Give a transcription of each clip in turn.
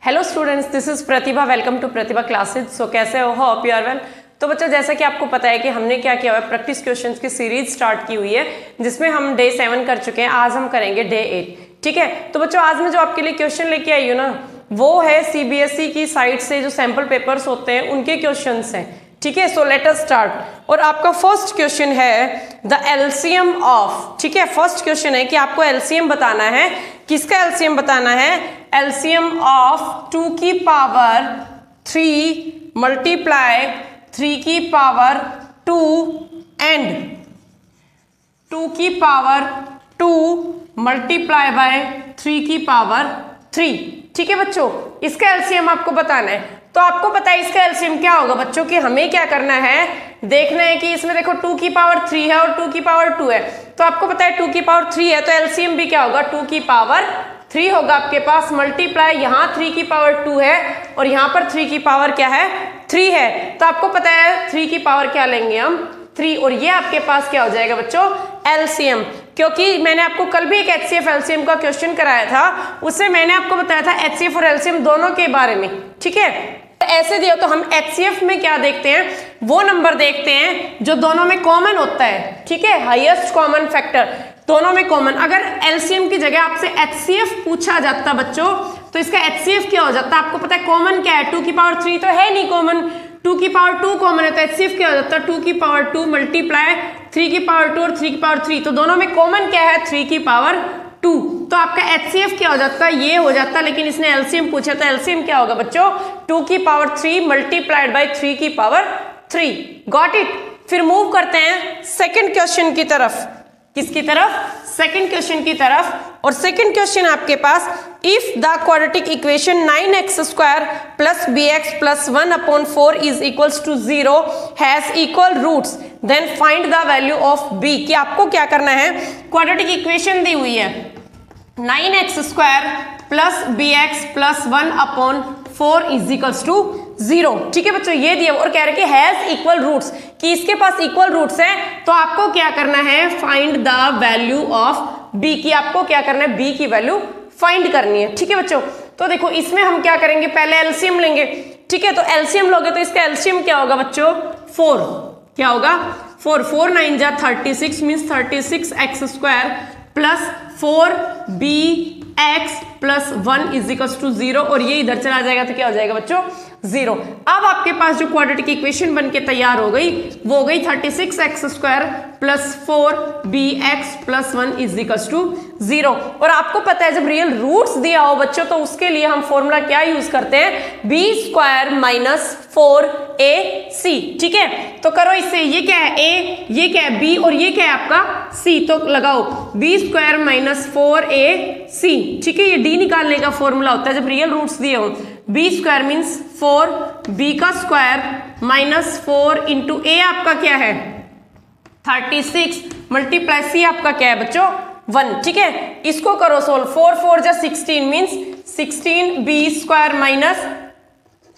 Hello students, this is Pratibha. Welcome to Pratibha classes. So कैसे हो? Hope you are well. तो बच्चों, जैसा कि आपको पता है कि हमने क्या किया हुआ है, प्रैक्टिस क्वेश्चंस की सीरीज स्टार्ट की हुई है जिसमें हम डे 7 कर चुके हैं। आज हम करेंगे डे 8। ठीक है, तो बच्चों आज मैं जो आपके लिए क्वेश्चन लेके आई हूँ ना, वो है सीबीएसई की साइट से जो सैम्पल पेपर्स होते हैं उनके क्वेश्चन हैं। ठीक है, सो लेट अस स्टार्ट। और आपका फर्स्ट क्वेश्चन है द एलसीएम ऑफ। ठीक है, फर्स्ट क्वेश्चन है कि आपको एलसीएम बताना है। किसका एलसीएम बताना है? एलसीएम ऑफ 2 की पावर 3 मल्टीप्लाई 3 की पावर 2 एंड 2 की पावर 2 मल्टीप्लाई बाय 3 की पावर 3। ठीक है बच्चों, इसका एलसीएम आपको बताना है। तो आपको पता है इसका एलसीएम क्या होगा बच्चों, कि हमें क्या करना है, देखना है कि इसमें देखो 2 की पावर 3 है और 2 की पावर 2 है। तो आपको पता है 2 की पावर 3 है, तो एलसीएम भी क्या होगा, 2 की पावर 3 होगा आपके पास, मल्टीप्लाई यहाँ 3 की पावर 2 है और यहाँ पर 3 की पावर क्या है, 3 है। तो आपको पता है 3 की पावर क्या लेंगे हम, 3, और ये आपके पास क्या हो जाएगा बच्चों, एलसीएम। क्योंकि मैंने आपको कल भी एक एचसीएफ एलसीएम का क्वेश्चन कराया था, उससे मैंने आपको बताया था एचसीएफ और एलसीएम दोनों के बारे में। ठीक है, ऐसे दिया तो हम एचसीएफ में क्या देखते हैं, वो नंबर देखते हैं जो दोनों में कॉमन होता है। ठीक है, हाईएस्ट कॉमन फैक्टर दोनों में कॉमन। अगर एलसीएम की जगह आपसे एचसीएफ पूछा जाता बच्चों, तो इसका एचसीएफ क्या हो जाता? आपको पता है कॉमन क्या है, 2 की पावर 3 तो है नहीं कॉमन, 2 की पावर 2 कॉमन है, तो एचसीएफ क्या हो जाता है, 2 की पावर 2 मल्टीप्लाई 3 की पावर 2 और 3 की पावर 3। तो दोनों में कॉमन क्या है, 3 की पावर 2। तो आपका एचसीएफ क्या हो जाता है, ये हो जाता है। लेकिन इसने एलसीएम पूछा था, एलसीएम क्या होगा बच्चों, 2 की पावर 3 मल्टीप्लाइड बाय 3 की पावर 3। Got it. फिर मूव करते हैं सेकंड क्वेश्चन की तरफ। किसकी तरफ? सेकंड क्वेश्चन की तरफ। और सेकंड क्वेश्चन आपके पास, if the quadratic equation 9x square plus bx plus 1/4 is equals to 0 has equal roots then find the value of b। कि आपको क्या करना है, क्वाड्रेटिक इक्वेशन दी हुई है 9x square plus bx plus 1/4 is equals to 0। ठीक है बच्चों, ये दिया और कह रहे कि हैज इक्वल रूट्स, कि इसके पास इक्वल रूट्स है। तो आपको क्या करना है, find the value of b। की आपको क्या करना है, b की वैल्यू फाइंड करनी है। ठीक है बच्चों, तो देखो इसमें हम क्या करेंगे, पहले एलसीएम लेंगे। ठीक है, तो एलसीएम लोगे तो इसका एलसीएम क्या होगा बच्चों, 4। क्या होगा, 4 4 9 जा 36 means 36x square plus 4bx plus 1 is equals to 0। और ये इधर चला जाएगा तो क्या हो जाएगा बच्चों, 0। अब आपके पास जो क्वाड्रेटिक इक्वेशन बनके तैयार हो गई वो हो गई 36x square plus 4bx plus 1 is equals to 0। और आपको पता है जब रियल रूट्स दिया हो बच्चों, तो उसके लिए हम फॉर्मूला क्या यूज करते हैं, b स्क्वायर माइनस 4ac। ठीक है, तो करो इससे, ये क्या है a, ये क्या है b और ये क्या है आपका c। तो लगाओ b स्क्वायर माइनस 4ac। ठीक है, ये d निकालने का फॉर्मूला होता है जब रियल रूट्स दिए हो। b स्क्वायर मीन्स 4b का स्क्वायर माइनस 4 इंटू a आपका क्या है 36 मल्टीप्लाई c आपका क्या है बच्चों 1। ठीक है, इसको करो सोल्व, 4 4 जा 16 मीन्स 16b स्क्वायर माइनस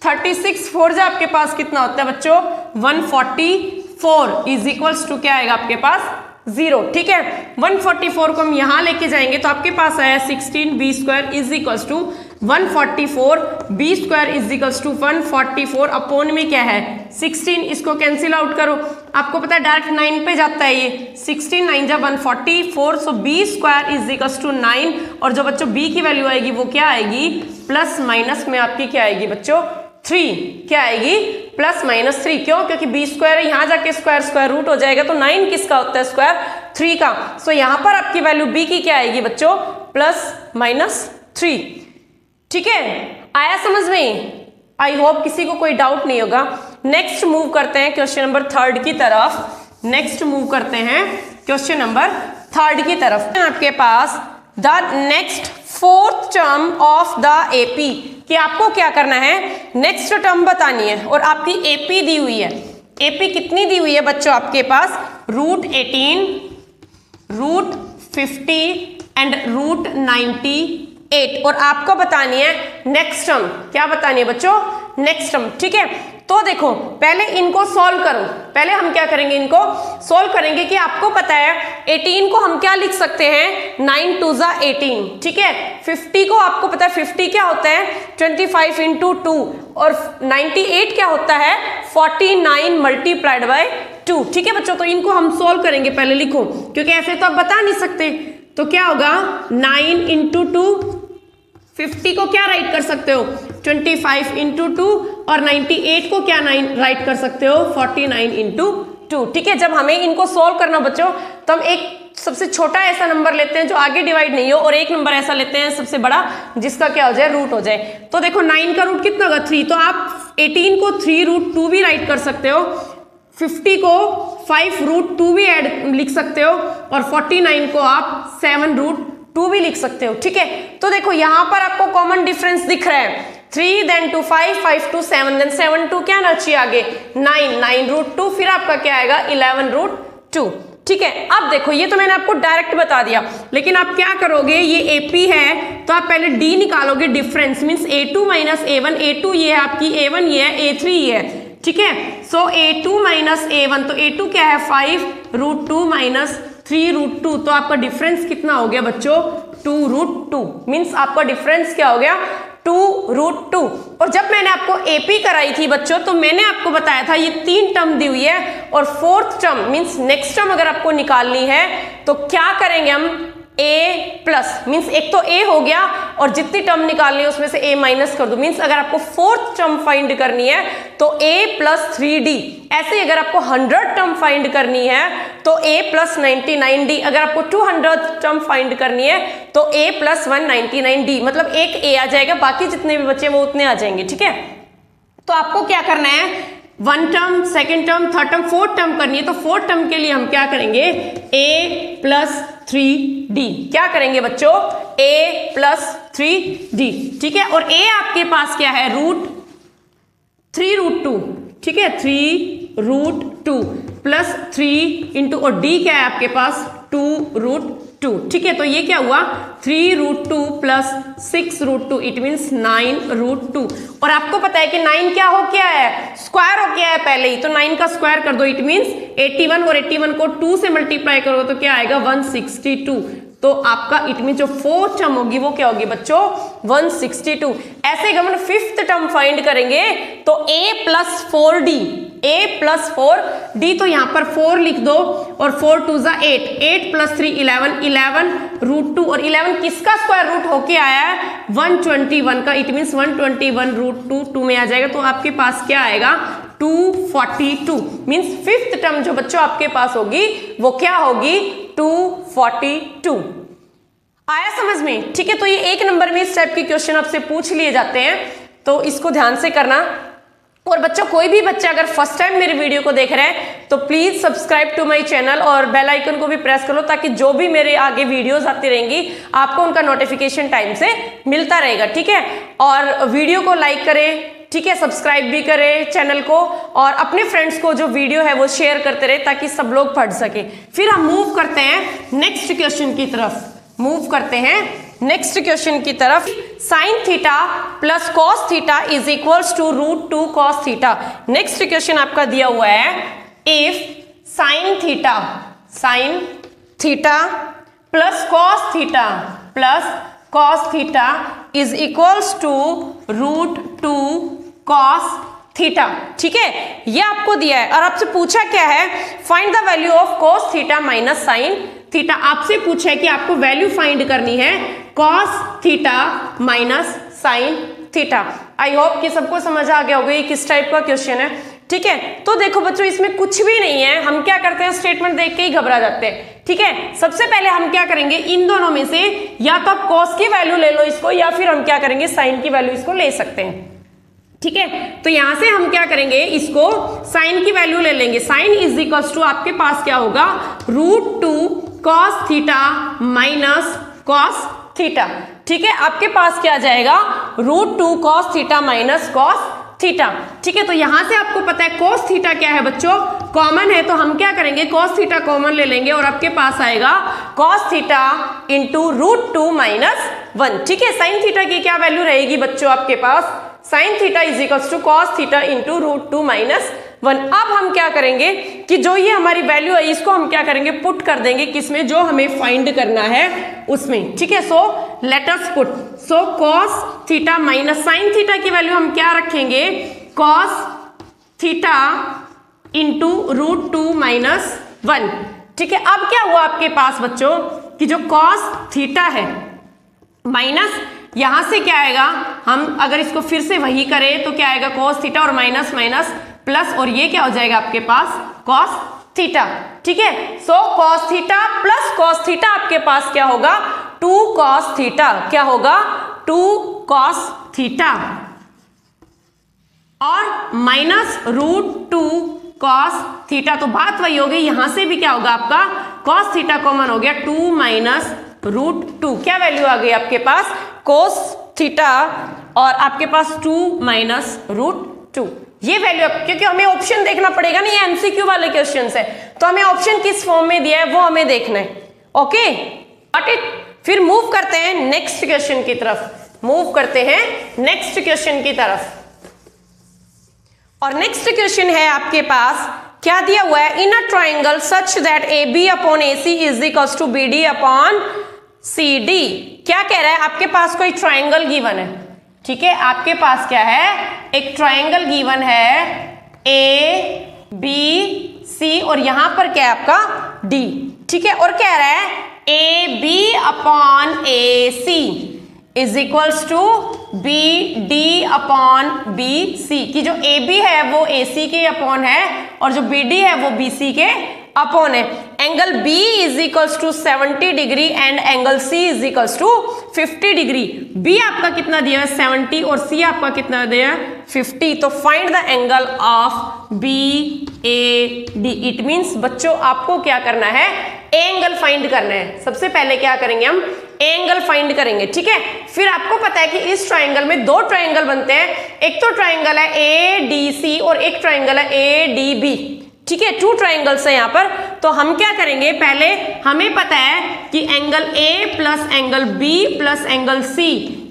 36 4 जा आपके पास कितना होता है बच्चों 144 इज इक्वल्स टू क्या आएगा आपके पास 0। ठीक है, 144 को हम यहाँ लेके जाएंगे तो आपके पास आया 16b square is equals to 144, b square is equals to 144 upon में क्या है 16। इसको कैंसिल आउट करो, आपको पता है डायरेक्ट 9 पे जाता है ये, 16 9 जा 144। So b square is equals to 9। और जो बच्चों b की वैल्यू आएगी वो क्या आएगी, प्लस माइनस में आपकी क्या आएगी बच्चों 3। क्या आएगी, प्लस माइनस 3। क्यों, क्योंकि b स्क्वायर है, यहाँ जाके स्क्वायर स्क्वायर रूट हो जाएगा, तो 9 किसका होता है, स्क्वायर 3 का। सो यहाँ पर आपकी वैल्यू b की क्या आएगी बच्चों, प्लस माइनस 3। ठीक है, आया समझ में? आई होप किसी को कोई डाउट नहीं होगा। नेक्स्ट मूव करते हैं क्वेश्चन नंबर 3 की तरफ। नेक्स्ट मूव करते हैं क्वेश्चन नंबर 3 की तरफ। आपके पास the next 4th term of the AP. कि आपको क्या करना है, नेक्स्ट टर्म बतानी है और आपकी एपी दी हुई है। एपी कितनी दी हुई है बच्चों आपके पास, √18, √50 एंड √98। और आपको बतानी है नेक्स्ट टर्म। क्या बतानी है बच्चों, नेक्स्ट टर्म। ठीक है, तो देखो पहले इनको सॉल्व करो। पहले हम क्या करेंगे, इनको सॉल्व करेंगे कि आपको पता है 18 को हम क्या लिख सकते हैं, 9 2 जा 18। ठीक है, 50 को आपको पता है 50 क्या होता है 25 इंटू 2, और 98 क्या होता है 49 मल्टीप्लाइड बाय 2। ठीक है बच्चों, तो इनको हम सॉल्व करेंगे। पहले लिखो, क्योंकि ऐसे तो आप बता नहीं सकते। तो क्या होगा 9 इंटू 2, 50 को क्या राइट कर सकते हो 25 इंटू 2, और 98 को क्या 9 राइट कर सकते हो 49 इंटू 2। ठीक है, जब हमें इनको सॉल्व करना बच्चों, तो हम एक सबसे छोटा ऐसा नंबर लेते हैं जो आगे डिवाइड नहीं हो, और एक नंबर ऐसा लेते हैं सबसे बड़ा जिसका क्या हो जाए रूट हो जाए। तो देखो 9 का रूट कितना होगा 3, तो आप 18 को 3 रूट 2 भी राइट कर सकते हो, 50 को 5 रूट 2 भी ऐड लिख सकते हो, और 49 को आप 7 रूट 2 भी लिख सकते हो। ठीक है, तो देखो यहां पर आपको कॉमन डिफरेंस दिख रहा है, 3 देन 2 5, 5 2 7, देन 7 2 क्या नची आगे 9, 9 रूट 2, फिर आपका क्या आएगा 11 रूट 2। ठीक है, अब देखो ये तो मैंने आपको डायरेक्ट बता दिया, लेकिन आप क्या करोगे, ये AP है तो आप पहले D निकालोगे, difference means A2 minus A1, A2 ये है आपकी, A1 ये है, A3 ये है। ठीक है, सो A2 माइनस A1, तो A2 क्या है 5 रूट 2 माइनस 3 रूट 2, तो आपका डिफरेंस कितना हो गया बच्चों 2 रूट 2, मीन्स आपका डिफरेंस क्या हो गया 2 रूट 2। और जब मैंने आपको AP कराई थी बच्चों, तो मैंने आपको बताया था ये 3 टर्म दी हुई है, और 4th term means next term अगर आपको निकालनी है तो क्या करेंगे हम A प्लस, मीन्स एक तो A हो गया, और जितनी टर्म निकालनी है उसमें से A माइनस कर दो, मीन्स अगर आपको 4th टर्म फाइंड करनी है तो A प्लस 3D। ऐसे ही अगर आपको 100 टर्म फाइंड करनी है तो A प्लस 99D, अगर आपको 200 टर्म फाइंड करनी है तो A प्लस 199D, मतलब एक A आ जाएगा, बाकी जितने भी बचे वो उतने आ जाएंगे। ठीक है, तो आपको क्या करना है 1 term, 2nd term, 3rd term, 4th term करनी है, तो 4th टर्म के लिए हम क्या करेंगे A प्लस 3D, क्या करेंगे बच्चों A प्लस 3D। ठीक है, और A आपके पास क्या है रूट 3 रूट 2। ठीक है, 3 रूट 2 प्लस 3 इंटू, और D क्या है आपके पास 2 रूट 2। ठीक है, तो ये क्या हुआ 3 root 2 plus 6 root 2, it means 9 root 2। और आपको पता है कि 9 क्या हो क्या है स्क्वायर हो गया है पहले ही, तो 9 का स्क्वायर कर दो, इट मीन्स 81, और 81 को 2 से मल्टीप्लाई करो तो क्या आएगा 162। तो आपका इट मीन जो 4th टर्म होगी वो क्या होगी बच्चों 162। ऐसे ही हम 5th टर्म फाइंड करेंगे तो A plus 4D, A plus 4D, तो यहाँ पर 4 लिख दो, और 4 2 जा 8, 8 प्लस 3 11, 11 रूट 2, और 11 किसका स्क्वायर रूट होके आया है 121 का, इट मीन्स 121 रूट 2 में आ जाएगा, तो आपके पास क्या आएगा 242। मीन्स 5th टर्म जो बच्चों आपके पास होगी वो क्या होगी 242। आया समझ में? ठीक है, तो ये एक नंबर में इस टाइप के क्वेश्चन आपसे पूछ लिए जाते हैं, तो इसको ध्यान से करना। और बच्चों कोई भी बच्चा अगर फर्स्ट टाइम मेरे वीडियो को देख रहे हैं तो please subscribe to my channel और बेल आइकन को भी प्रेस करो, ताकि जो भी मेरे आगे वीडियोस आती रहेंगी आपको उनका नोटिफिकेशन टाइम से मिलता रहेगा। ठीक है, और वीडियो को लाइक करें, ठीक है, सब्सक्राइब भी करें चैनल को, और अपने फ्रेंड्स को जो वीडियो है वो शेयर करते रहे ताकि सब लोग पढ़ सके। फिर हम मूव करते हैं नेक्स्ट क्वेश्चन की तरफ, मूव करते हैं नेक्स्ट क्वेश्चन की तरफ। Sine theta plus cos theta is equals to root 2 cos theta. Next question आपका दिया हुआ है, if sine theta plus cos theta is equals to root 2 cos theta. ठीक है, ये आपको दिया है और आपसे पूछा क्या है, find the value of cos theta minus sine theta. आपसे पूछा है कि आपको वैल्यू फाइंड करनी है cos theta minus sine theta. I hope कि सबको समझ आ गया होगा ये किस टाइप का क्वेश्चन है। ठीक है, तो देखो बच्चों इसमें कुछ भी नहीं है, हम क्या करते हैं स्टेटमेंट देख के ही घबरा जाते हैं। ठीक है, सबसे पहले हम क्या करेंगे, इन दोनों में से या तो आप कॉस की वैल्यू ले लो इसको, या फिर हम क्या करेंगे साइन की वैल्यू इसको ले सकते हैं। ठीक है, तो यहां से हम क्या करेंगे, इसको साइन की वैल्यू ले लेंगे। साइन इज इक्वल्स टू आपके पास क्या होगा root 2 cos theta minus cos theta. ठीक है, आपके पास क्या आ जाएगा root 2 cos theta minus cos theta. ठीक है, तो यहां से आपको पता है कॉस थीटा क्या है बच्चों, कॉमन है, तो हम क्या करेंगे कॉस थीटा कॉमन ले लेंगे और आपके पास आएगा cos theta into root 2 minus 1। ठीक है, साइन थीटा की क्या वैल्यू रहेगी बच्चों आपके पास, sine theta is equals to cos theta into root 2 minus 1। अब हम क्या करेंगे कि जो ये हमारी वैल्यू है इसको हम क्या करेंगे, पुट कर देंगे किसमें, जो हमें फाइंड करना है उसमें, ठीक है। So let us put, so cos theta minus sine theta की वैल्यू हम क्या रखेंगे, cos theta into root 2 minus 1, ठीक है। अब क्या हुआ आपके पास बच्चों कि जो कॉस थीटा है माइनस यहां से क्या आएगा, हम अगर इसको फिर से वही करें तो क्या आएगा, कॉस थीटा और माइनस माइनस प्लस, और ये क्या हो जाएगा आपके पास कॉस थीटा, ठीक है। सो cos theta plus cos theta आपके पास क्या होगा, 2 कॉस थीटा, क्या होगा 2 कॉस थीटा, और माइनस रूट 2 कॉस थीटा। तो बात वही होगी, यहां से भी क्या होगा आपका कॉस थीटा कॉमन हो गया, 2 माइनस रूट 2, क्या वैल्यू आ गई आपके पास कोस थीटा, और आपके पास 2 माइनस रूट 2, ये वैल्यू, क्योंकि हमें ऑप्शन देखना पड़ेगा ना, ये एमसीक्यू वाले क्वेश्चंस है, तो हमें ऑप्शन किस फॉर्म में दिया है वो हमें देखना है, ओके गॉट इट। फिर मूव करते हैं नेक्स्ट क्वेश्चन की तरफ, मूव करते हैं नेक्स्ट क्वेश्चन की तरफ, और नेक्स्ट क्वेश्चन है आपके पास क्या दिया हुआ है, in a triangle such that A B upon A C is equals to B D upon C D. क्या कह रहा है, आपके पास कोई ट्राइंगल गिवन है, ठीक है, आपके पास क्या है, एक ट्राइंगल गिवन है ए बी सी, और यहां पर क्या है आपका डी, ठीक है, और कह रहा है A B upon A C is equals to B D upon B C, की जो ए बी है वो ए सी के अपॉन है, और जो बी डी है वो बी सी के अपॉन है। Angle B is equals to 70 degree and angle C is equals to 50 degree. B आपका कितना दिया है 70 और C आपका कितना दिया है 50। तो find the angle of BAD। It means बच्चों आपको क्या करना है, एंगल फाइंड करना है। सबसे पहले क्या करेंगे हम, एंगल फाइंड करेंगे, ठीक है। फिर आपको पता है कि इस ट्राइंगल में दो ट्राइंगल बनते हैं, एक तो ट्राइंगल है ADC और एक ट्राइंगल है ADB, ठीक है, 2 ट्राइंगल्स है यहाँ पर। तो हम क्या करेंगे, पहले हमें पता है कि angle A plus angle B plus angle C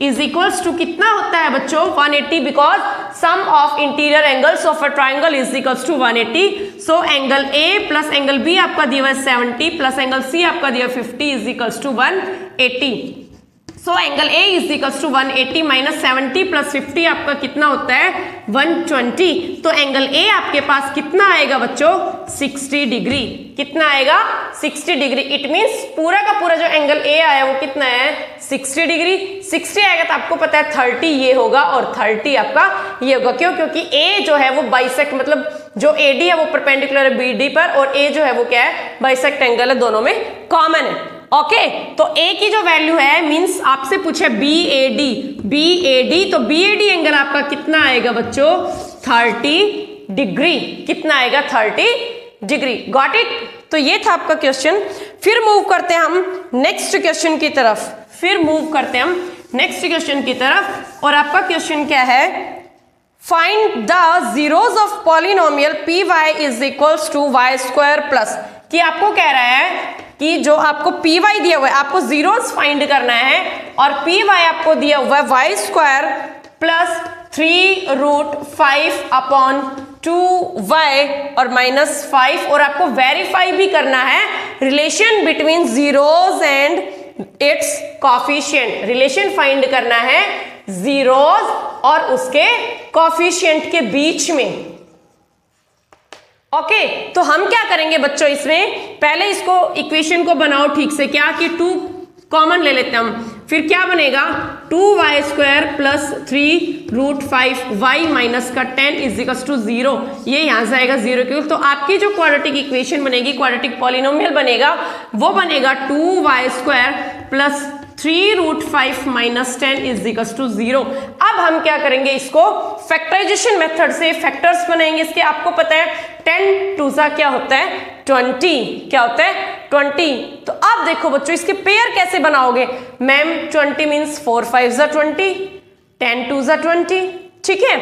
is equals to कितना होता है बच्चों 180, because sum of interior angles of a triangle is equals to 180। So angle A plus angle B आपका दिया है 70 प्लस एंगल C आपका दिया 50 is equals to 180। So angle A is equals to 180 minus 70 plus 50 आपका कितना होता है 120। तो एंगल A आपके पास कितना आएगा बच्चों 60 डिग्री, कितना आएगा 60 डिग्री। इट मींस पूरा का पूरा जो एंगल A आया वो कितना है 60 डिग्री। 60 आएगा तो आपको पता है 30 ये होगा और 30 आपका ये होगा। क्यों, क्योंकि A जो है वो बाइसेक्ट, मतलब जो AD है वो परपेंडिकुलर है BD पर, और A जो है वो क्या है बाइसेक्ट एंगल है, दोनों में कॉमन है। ओके तो A की जो वैल्यू है, मींस आपसे पूछे BAD, तो BAD एंगल आपका कितना आएगा बच्चों 30 डिग्री, कितना आएगा 30 डिग्री। Got it. तो ये था आपका क्वेश्चन। फिर मूव करते हैं हम नेक्स्ट क्वेश्चन की तरफ, और आपका क्वेश्चन क्या है, find the zeros of polynomial P Y is equals to Y square plus. कि आपको कह रहा है कि जो आपको पी वाई दिया हुआ है आपको जीरोस फाइंड करना है, और पी वाई आपको दिया हुआ है Y square plus 3√5 upon 2y और -5, और आपको वेरीफाई भी करना है relation between zeros and it's coefficient. Relation find करना है जीरोस और उसके कोफिशिएंट के बीच में। ओके तो हम क्या करेंगे बच्चों, इसमें पहले इसको इक्वेशन को बनाओ ठीक से, क्या कि 2 कॉमन ले लेते हैं हम, फिर क्या बनेगा 2y square plus 3√5y minus का 10 इज इक्वल्स टू 0। ये यहाँ से आएगा 0 क्योंकि, तो आपकी जो क्वाड्रेटिक इक्वेशन बनेगी, क्वाड्रेटिक पॉलिनोमियल बनेगा, वो बनेगा 2y square plus 3√5 minus 10 is equals to 0। अब हम क्या करेंगे, इसको फैक्टराइजेशन मेथड से फैक्टर्स बनाएंगे इसके। आपको पता है 10 2 सा क्या होता है 20, क्या होता है 20। तो अब देखो बच्चों इसके पेयर कैसे बनाओगे, मैम 20 मीन्स 4 5 ज़ा 20, 10 2 ज़ा 20, ठीक है,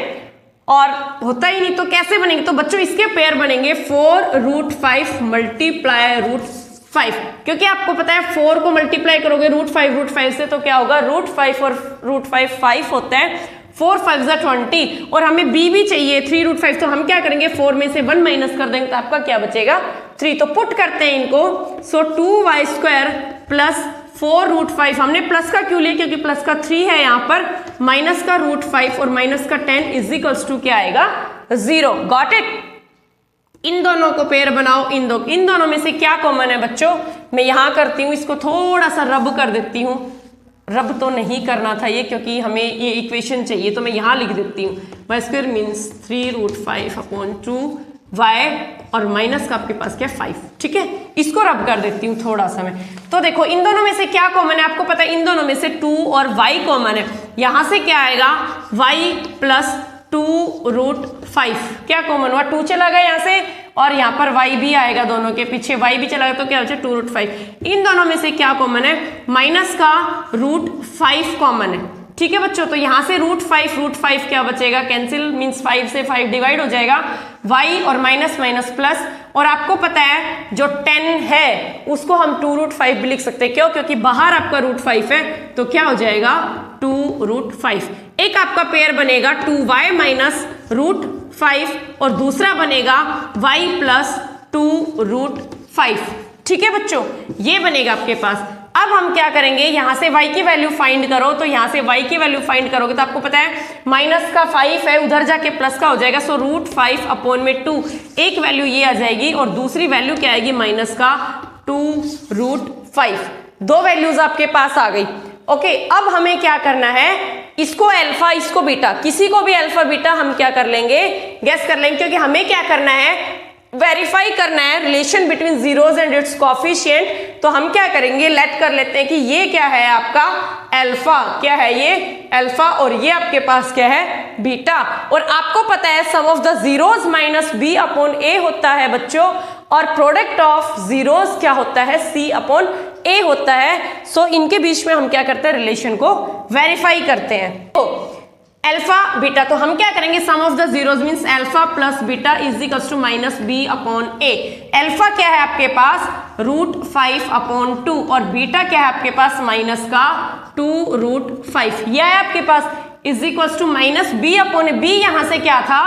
और होता ही नहीं तो कैसे बनेंगे, तो बच्चों इसके पेयर बनेंगे 4√5 मल्टीप्लाई √5, क्योंकि आपको पता है 4 को मल्टीप्लाई करोगे √5 से तो क्या होगा √5 और √5 5 होता है, 4 5 ज़ा 20 और हमें b भी चाहिए 3√5, तो हम क्या करेंगे 4 में से 1 माइनस कर देंगे तो आपका क्या बचेगा 3। तो पुट करते हैं इनको। सो 2y² प्लस 4√5, हमने प्लस का क्यों लिया क्योंकि प्लस का 3 है यहाँ पर, माइनस का √5 और माइनस का 10 इज इक्वल्स टू क्या आएगा 0। Got it. इन दोनों को पेयर बनाओ, इन दोनों में से क्या कॉमन है बच्चों, मैं यहाँ करती हूँ, इसको थोड़ा सा रब कर देती हूँ। रब तो नहीं करना था ये क्योंकि हमें ये इक्वेशन चाहिए, तो मैं यहाँ लिख देती हूँ y² मीन्स 3√5/2 y और माइनस का आपके पास क्या 5। ठीक है, इसको रब कर देती हूँ थोड़ा सा मैं। तो देखो इन दोनों में से क्या कॉमन है, आपको पता है इन दोनों में से 2 और y कॉमन है। यहाँ से क्या आएगा y प्लस 2√5, क्या कॉमन हुआ 2 चला गया यहाँ से, और यहाँ पर y भी आएगा, दोनों के पीछे y भी चला गया, तो क्या बचा 2√5। इन दोनों में से क्या कॉमन है, माइनस का √5 कॉमन है। ठीक है बच्चों, तो यहाँ से √5 क्या बचेगा, कैंसिल मीन्स 5 से 5 डिवाइड हो जाएगा, y और माइनस माइनस प्लस, और आपको पता है जो 10 है उसको हम 2√5 भी लिख सकते हैं। क्यों, क्योंकि बाहर आपका √5 है, तो क्या हो जाएगा 2√5। एक आपका पेयर बनेगा 2y माइनस √5 और दूसरा बनेगा y प्लस 2√5। ठीक है बच्चों, ये बनेगा आपके पास। अब हम क्या करेंगे, यहाँ से y की वैल्यू फाइंड करो, तो यहाँ से y की वैल्यू फाइंड करोगे तो आपको पता है माइनस का 5 है, उधर जाके प्लस का हो जाएगा, सो √5/2 एक वैल्यू ये आ जाएगी और दूसरी वैल्यू क्या आएगी माइनस का 2√5। दो वैल्यूज आपके पास आ गई। ओके, अब हमें क्या करना है, इसको अल्फा इसको बीटा, किसी को भी अल्फा बीटा हम क्या कर लेंगे गैस कर लेंगे, क्योंकि हमें क्या करना है वेरीफाई करना है relation between zeros and it's coefficient. तो हम क्या करेंगे, लेट कर लेते हैं कि ये क्या है आपका अल्फा, क्या है ये अल्फा, और ये आपके पास क्या है बीटा। और आपको पता है sum of the zeros minus b/a होता है बच्चों, और प्रोडक्ट ऑफ जीरोज क्या होता है c/a होता है। सो इनके बीच में हम क्या करते हैं रिलेशन को वेरीफाई करते हैं। तो अल्फा बीटा, तो हम क्या करेंगे sum of the zeros means alpha plus beta is equals to minus b/a। Alpha क्या है आपके पास √5/2 और बीटा क्या है आपके पास माइनस का 2√5, यह है आपके पास is equals to minus b/a। b यहाँ से क्या था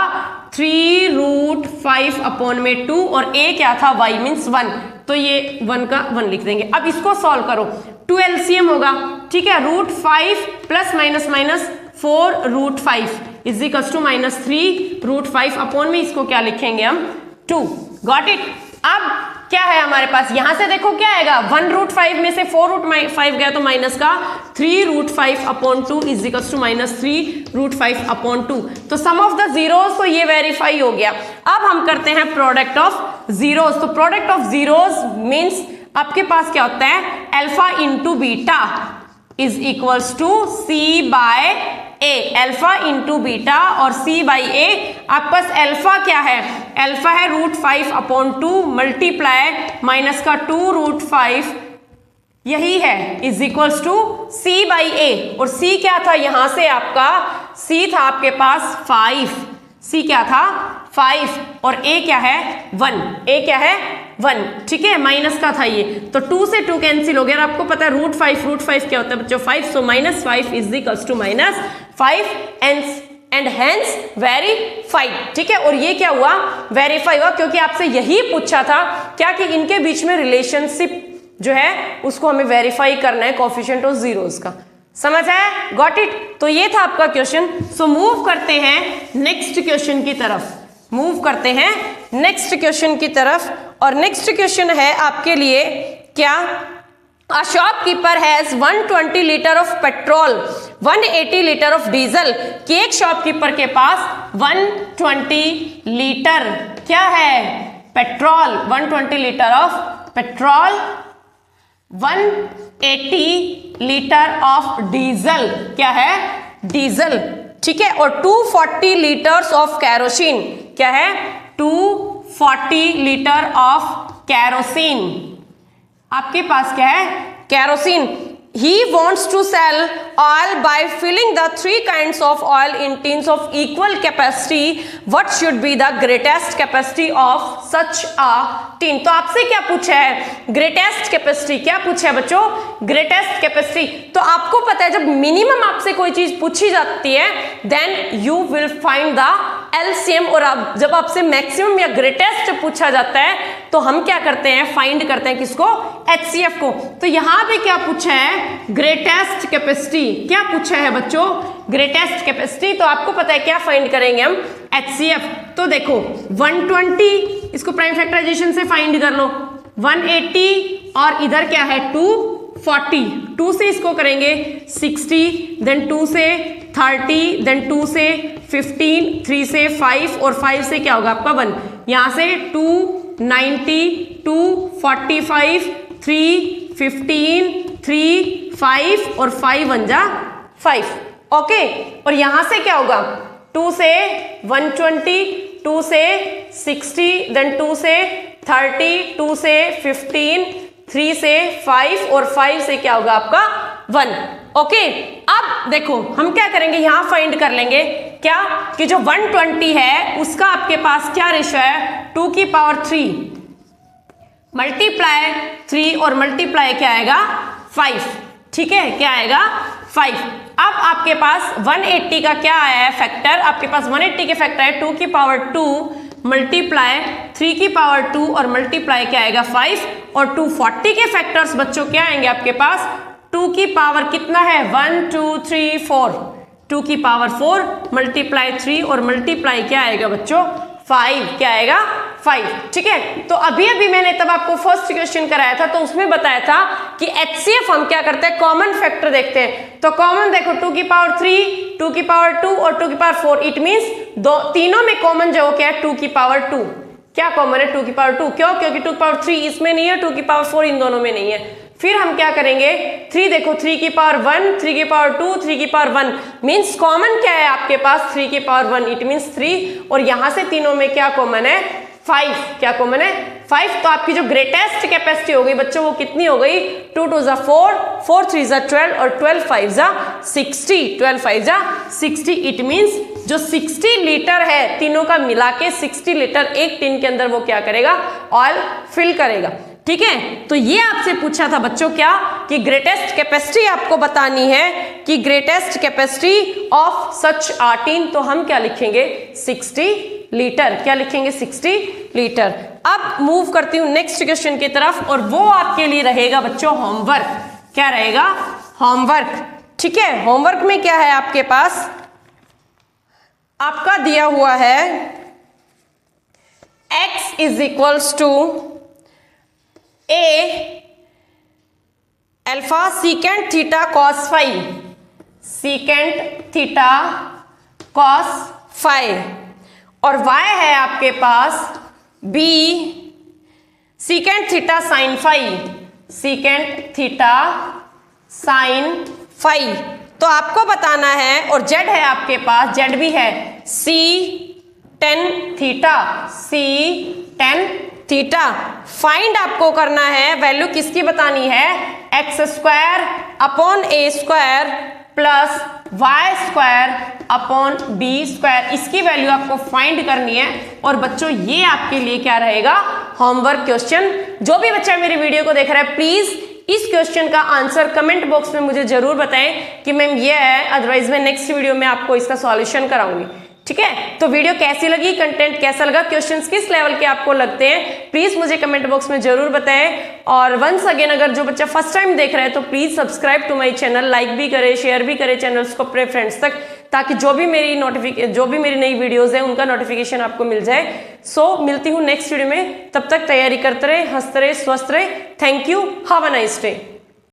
3√5/2 और a क्या था y मीन्स 1, तो ये 1 का 1 लिख देंगे। अब इसको सॉल्व करो, 2 LCM होगा। ठीक है, √5 plus minus minus 4√5 is equals to minus 3√5 में इसको क्या लिखेंगे हम 2। Got it. अब क्या है हमारे पास, यहां से देखो क्या आएगा 1√5 में से 4√5 गया तो माइनस का 3√5/2 इज इक्वल्स टू माइनस 3√5/2। तो सम ऑफ द जीरोस, तो ये वेरीफाई हो गया। अब हम करते हैं प्रोडक्ट ऑफ जीरोस। तो प्रोडक्ट ऑफ जीरोस मीन्स आपके पास क्या होता है alpha into beta is equals to c/a, alpha into beta और c/a। आपके पास अल्फा क्या है, अल्फा है √5/2 मल्टीप्लाई माइनस का 2√5 यही है इज इक्वल्स टू c/a, और c क्या था यहां से आपका c था आपके पास 5, c क्या था 5 और a क्या है 1, a क्या है 1। ठीक है, माइनस का था ये, तो 2 से 2 कैंसिल हो गया। और आपको पता है √5 क्या होता है बच्चों 5, so minus 5 is equals to minus 5 and hence verified. ठीक है, और ये क्या हुआ वेरीफाई हुआ, क्योंकि आपसे यही पूछा था क्या कि इनके बीच में रिलेशनशिप जो है उसको हमें वेरीफाई करना है कोफिशिएंट ऑफ जीरोस का। समझ आया, गॉट इट। तो ये था आपका क्वेश्चन। सो मूव करते हैं नेक्स्ट क्वेश्चन की तरफ, मूव करते हैं नेक्स्ट क्वेश्चन की तरफ। और नेक्स्ट क्वेश्चन है आपके लिए क्या, a shopkeeper has 120 litre of petrol 180 litre of diesel, कि एक शॉपकीपर के पास 120 लीटर क्या है petrol, 120 litre of petrol 180 litre of diesel क्या है डीजल। ठीक है, और 240 लीटर्स ऑफ कैरोसिन क्या है 240 लीटर ऑफ कैरोसिन। आपके पास क्या है kerosene. he wants to sell oil by filling the 3 kinds of oil in tins of equal capacity. What should be the greatest capacity of such a tin? तो आपसे क्या पूछा है? Greatest capacity. क्या पूछा है बच्चों? Greatest capacity. तो आपको पता है जब मिनिमम आपसे कोई चीज पूछी जाती है then you will find the LCM, और जब आपसे मैक्सिमम या ग्रेटेस्ट पूछा जाता है तो हम क्या करते हैं? फाइंड करते हैं किसको? एचसीएफ को। तो यहां पे क्या पूछा है? Greatest capacity. क्या पूछा है बच्चों? Greatest capacity. तो आपको पता है क्या फाइंड करेंगे हम? एचसीएफ। तो देखो 120, इसको प्राइम फैक्टराइजेशन से फाइंड कर लो, 180 और इधर क्या है 240, 2 से इसको करेंगे 60, देन 2 से 30, देन 2 से 15, 3 से 5 और 5 से क्या होगा आपका 1, यहां से 290, 245, 3, 15, 3, 5 और 5 1 जा 5। ओके, और यहां से क्या होगा 2 से 120, 2 से 60, देन 2 से 30, 2 से 15, 3 से 5 और 5 से क्या होगा आपका 1। ओके, अब देखो हम क्या करेंगे, यहां फाइंड कर लेंगे क्या कि जो 120 है उसका आपके पास क्या रेशियो है 2 की पावर 3 मल्टीप्लाई 3 और मल्टीप्लाई क्या आएगा 5। ठीक है, क्या आएगा 5। अब आपके पास 180 का क्या आया है फैक्टर? आपके पास 180 के फैक्टर है 2 की पावर 2 मल्टीप्लाई 3 की पावर 2 और मल्टीप्लाई क्या आएगा 5, और 240 के फैक्टर्स बच्चों क्या आएंगे आपके पास? 2 की पावर कितना है 1 2 3 4, 2 की पावर 4 मल्टीप्लाई 3 और मल्टीप्लाई क्या आएगा बच्चों 5, क्या आएगा 5। ठीक है, तो अभी अभी मैंने तब आपको फर्स्ट क्वेश्चन कराया था तो उसमें बताया था कि एचसीएफ हम क्या करते हैं कॉमन फैक्टर देखते हैं। तो कॉमन देखो 2 की पावर 3, 2 की पावर 2 और 2 की पावर 4, इट मींस तीनों में कॉमन जो क्या है 2 की पावर 2। क्या कॉमन है 2 की पावर 2? क्यों? क्योंकि 2 की पावर 3 इसमें नहीं है, 2 की पावर 4 इन दोनों में नहीं है। फिर हम क्या करेंगे 3 देखो 3 की पावर 1, 3 की पावर 2, 3 की पावर 1 मींस कॉमन क्या है आपके पास 3 की पावर 1, इट मींस 3, और यहां से तीनों में क्या कॉमन है 5। क्या कॉमन है 5। तो आपकी जो ग्रेटेस्ट कैपेसिटी हो गई बच्चों वो कितनी हो गई 2 2 जा 4, 4 3 जा 12 और 12 5 जा 60, 12 5 जा 60, इट मींस जो 60 लीटर है तीनों का मिला के 60 लीटर एक टिन के अंदर वो क्या करेगा ऑयल फिल करेगा। ठीक है, तो ये आपसे पूछा था बच्चों क्या कि ग्रेटेस्ट कैपेसिटी आपको बतानी है कि greatest capacity of such a tin, तो हम क्या लिखेंगे 60 लीटर। क्या लिखेंगे 60 लीटर। अब मूव करती हूं नेक्स्ट क्वेश्चन की तरफ, और वो आपके लिए रहेगा बच्चों होमवर्क। क्या रहेगा होमवर्क। ठीक है, होमवर्क में क्या है आपके पास आपका दिया हुआ है x is equals to A alpha secant theta cos phi, secant theta cos phi, और y है आपके पास b secant theta sine phi, secant theta sine phi. तो आपको बताना है, और z है आपके पास, z भी है c tan theta, c tan theta. Find आपको करना है वैल्यू किसकी बतानी है X square upon A square plus Y square upon B square, इसकी वैल्यू आपको फाइंड करनी है। और बच्चों ये आपके लिए क्या रहेगा होमवर्क क्वेश्चन। जो भी बच्चा मेरी वीडियो को देख रहा है प्लीज इस क्वेश्चन का आंसर कमेंट बॉक्स में मुझे जरूर बताएं कि मैम ये है, अदरवाइज मैं नेक्स्ट वीडियो में आपको इसका सॉल्यूशन कराऊंगी। ठीक है, तो वीडियो कैसी लगी, कंटेंट कैसा लगा, क्वेश्चंस किस लेवल के आपको लगते हैं प्लीज मुझे कमेंट बॉक्स में जरूर बताएं। और वंस अगेन अगर जो बच्चा फर्स्ट टाइम देख रहा है तो please subscribe to my channel, like भी करे, शेयर भी करे चैनल्स को अपने फ्रेंड्स तक, ताकि जो भी मेरी नई वीडियोस है उनका नोटिफिकेशन आपको मिल जाए। सो मिलती हूँ नेक्स्ट वीडियो में, तब तक तैयारी करते रहे, हंसते रहे, स्वस्थ रहे। Thank you, have a nice day.